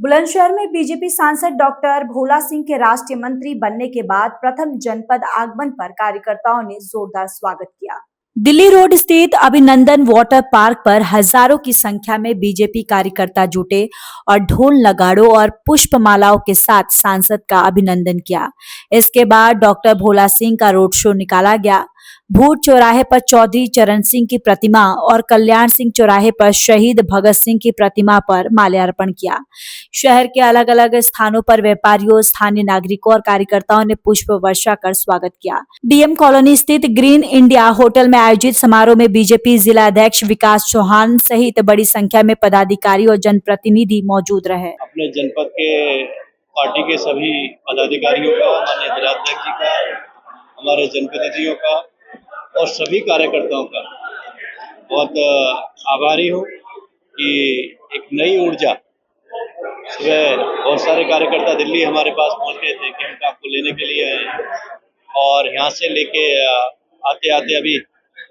बुलंदशहर में बीजेपी सांसद डॉक्टर भोला सिंह के राष्ट्रीय मंत्री बनने के बाद प्रथम जनपद आगमन पर कार्यकर्ताओं ने जोरदार स्वागत किया। दिल्ली रोड स्थित अभिनंदन वाटर पार्क पर हजारों की संख्या में बीजेपी कार्यकर्ता जुटे और ढोल नगाड़ों और पुष्प मालाओं के साथ सांसद का अभिनंदन किया। इसके बाद डॉक्टर भोला सिंह का रोड शो निकाला गया। भूट चौराहे पर चौधरी चरण सिंह की प्रतिमा और कल्याण सिंह चौराहे पर शहीद भगत सिंह की प्रतिमा पर माल्यार्पण किया। शहर के अलग अलग स्थानों पर व्यापारियों, स्थानीय नागरिकों और कार्यकर्ताओं ने पुष्प वर्षा कर स्वागत किया। डीएम कॉलोनी स्थित ग्रीन इंडिया होटल में आयोजित समारोह में बीजेपी जिला अध्यक्ष विकास चौहान सहित बड़ी संख्या में पदाधिकारी और जनप्रतिनिधि मौजूद रहे। अपने जनपद के पार्टी के सभी पदाधिकारियों का, माननीय जिलाध्यक्ष जी का, हमारे जनप्रतिनिधियों का और सभी कार्यकर्ताओं का बहुत आभारी हूँ कि एक नई ऊर्जा। सुबह बहुत सारे कार्यकर्ता दिल्ली हमारे पास पहुँच गए थे कि हम आपको लेने के लिए आए, और यहाँ से लेके आते आते अभी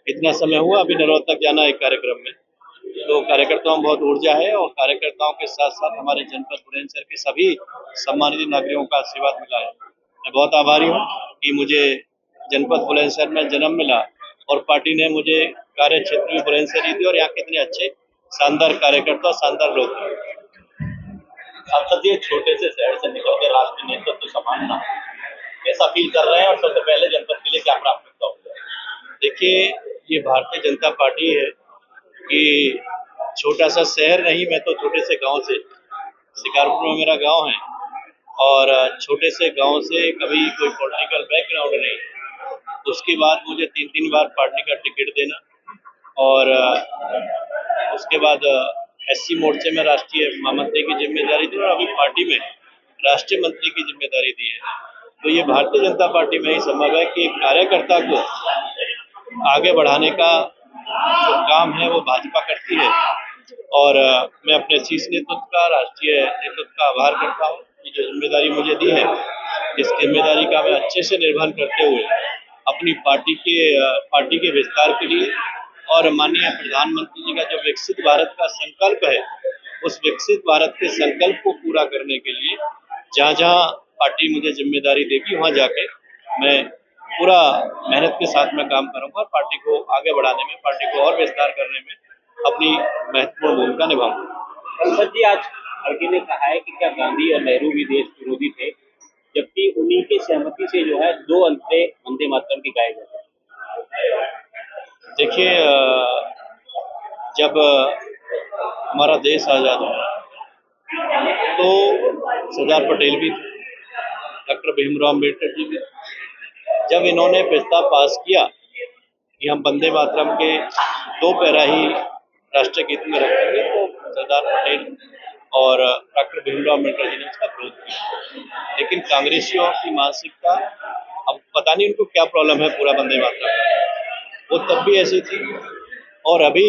इतना समय हुआ, अभी नरौर तक जाना है कार्यक्रम में। तो कार्यकर्ताओं में बहुत ऊर्जा है और कार्यकर्ताओं के साथ साथ हमारे जनपद बुलंदशहर के सभी सम्मानित नागरिकों का आशीर्वाद मिला है। मैं बहुत आभारी हूँ कि मुझे जनपद बुलंदशहर में जन्म मिला और पार्टी ने मुझे कार्य क्षेत्र में बुलंदशहर दी और यहाँ के इतने अच्छे शानदार कार्यकर्ता, शानदार लोग हैं। सांसद जी, छोटे से शहर से निकल के राष्ट्रीय नेतृत्व तो संभालना कैसा फील कर रहे हैं और सबसे पहले जनपद के लिए क्या प्राथमिकता होगी? देखिए, ये भारतीय जनता पार्टी है कि छोटा सा शहर नहीं, मैं तो छोटे से गांव से, शिकारपुर में मेरा गांव है और छोटे से गांव से कभी कोई पॉलिटिकल बैकग्राउंड नहीं। उसके बाद मुझे 3 बार पार्टी का टिकट देना और उसके बाद एससी मोर्चे में राष्ट्रीय महामंत्री की जिम्मेदारी दी और अभी पार्टी में राष्ट्रीय मंत्री की जिम्मेदारी दी है। तो ये भारतीय जनता पार्टी में ही संभव है कि कार्यकर्ता को आगे बढ़ाने का जो काम है वो भाजपा करती है। और मैं अपने शीर्ष नेतृत्व का, राष्ट्रीय नेतृत्व का आभार करता हूँ कि जो जिम्मेदारी मुझे दी है, इस जिम्मेदारी का मैं अच्छे से निर्वहन करते हुए अपनी पार्टी के विस्तार के लिए और माननीय प्रधानमंत्री जी का जो विकसित भारत का संकल्प है, उस विकसित भारत के संकल्प को पूरा करने के लिए जहाँ जहाँ पार्टी मुझे जिम्मेदारी देगी वहाँ जाके मैं पूरा मेहनत के साथ में काम करूंगा और पार्टी को आगे बढ़ाने में, पार्टी को और विस्तार करने में अपनी महत्वपूर्ण भूमिका निभाऊंगा। सांसद जी, आज खड़गे ने कहा है कि क्या गांधी और नेहरू भी देश विरोधी थे, जबकि उन्हीं की सहमति से जो है 2 अंतरे वंदे मातरम की गाए गए। देखिए, जब हमारा देश आजाद हुआ तो सरदार पटेल भी थे, डॉक्टर भीमराव अम्बेडकर जी भी। जब इन्होंने प्रस्ताव पास किया कि हम वंदे मातरम के 2 पैरा ही राष्ट्रीय गीत में रखेंगे, तो सरदार पटेल और डॉक्टर भीमराव अम्बेडकर जी ने उसका विरोध किया। लेकिन कांग्रेसियों की मानसिकता, अब पता नहीं उनको क्या प्रॉब्लम है पूरा वंदे मातरम का, वो तब भी ऐसी थी और अभी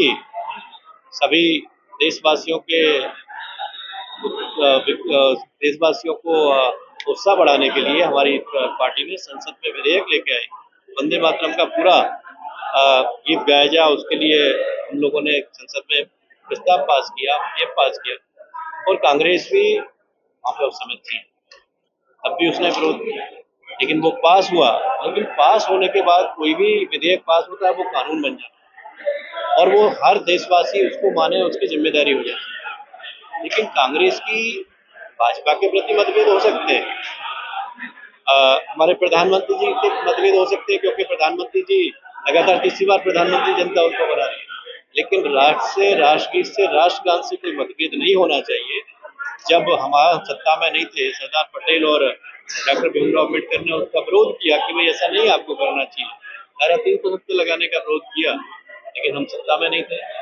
सभी देशवासियों को उत्साह बढ़ाने के लिए हमारी पार्टी ने संसद में विधेयक लेके आई। वंदे मातरम का पूरा गीत गाया जाए, उसके लिए हम लोगों ने संसद में प्रस्ताव पास किया, विधेयक पास किया और कांग्रेस भी वहाँ पे उस समय थी, तब भी उसने विरोध किया, लेकिन वो पास हुआ। लेकिन पास होने के बाद कोई भी विधेयक पास होता है वो कानून बन जाता है और वो हर देशवासी उसको माने, उसकी जिम्मेदारी हो जाती है। लेकिन कांग्रेस की भाजपा के प्रति मतभेद हो सकते हैं, हमारे प्रधानमंत्री जी के मतभेद हो सकते हैं, क्योंकि प्रधानमंत्री जी लगातार 3री बार प्रधानमंत्री जनता उनको बना रही है। लेकिन राष्ट्र से, राष्ट्रगीत से, राष्ट्रगान से कोई मतभेद नहीं होना चाहिए। जब हमारा सत्ता में नहीं थे, सरदार पटेल और डॉक्टर भीमराव अम्बेडकर ने उसका विरोध किया कि भाई ऐसा नहीं आपको करना चाहिए, धारा 375 लगाने का विरोध किया, लेकिन हम सत्ता में नहीं थे।